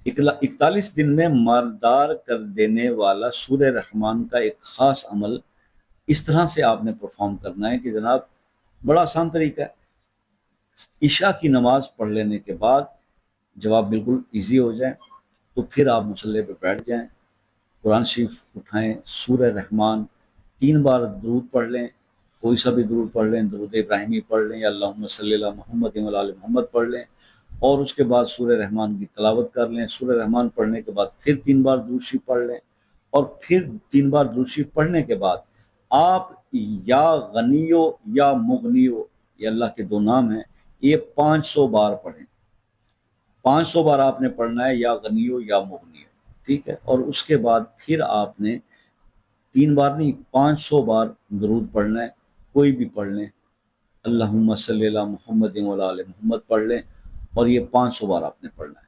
41 دن میں مالدار کر دینے والا سورہ رحمان کا ایک خاص عمل اس طرح سے آپ نے پرفارم کرنا ہے کہ جناب بڑا آسان طریقہ ہے۔ عشاء کی نماز پڑھ لینے کے بعد جواب بالکل ایزی ہو جائے تو پھر آپ مصلی پہ بیٹھ جائیں، قرآن شریف اٹھائیں، سورہ رحمان 3 بار درود پڑھ لیں، کوئی سا بھی درود پڑھ لیں، درود ابراہیمی پڑھ لیں یا اللہم صلی اللہ محمد و علی محمد پڑھ لیں، اور اس کے بعد سورہ رحمان کی تلاوت کر لیں۔ سورہ رحمان پڑھنے کے بعد پھر 3 بار درود شریف پڑھ لیں، اور پھر 3 بار درود شریف پڑھنے کے بعد آپ یا غنیو یا مغنیو، یہ اللہ کے 2 نام ہیں، یہ 500 بار پڑھیں۔ 500 بار آپ نے پڑھنا ہے، یا غنیو یا مغنیو، ٹھیک ہے۔ اور اس کے بعد پھر آپ نے 3 بار نہیں، 500 بار درود پڑھنا ہے، کوئی بھی پڑھ لیں، اللہم صلی اللہ محمد و علی محمد پڑھ لیں، اور یہ 500 بار آپ نے پڑھنا ہے۔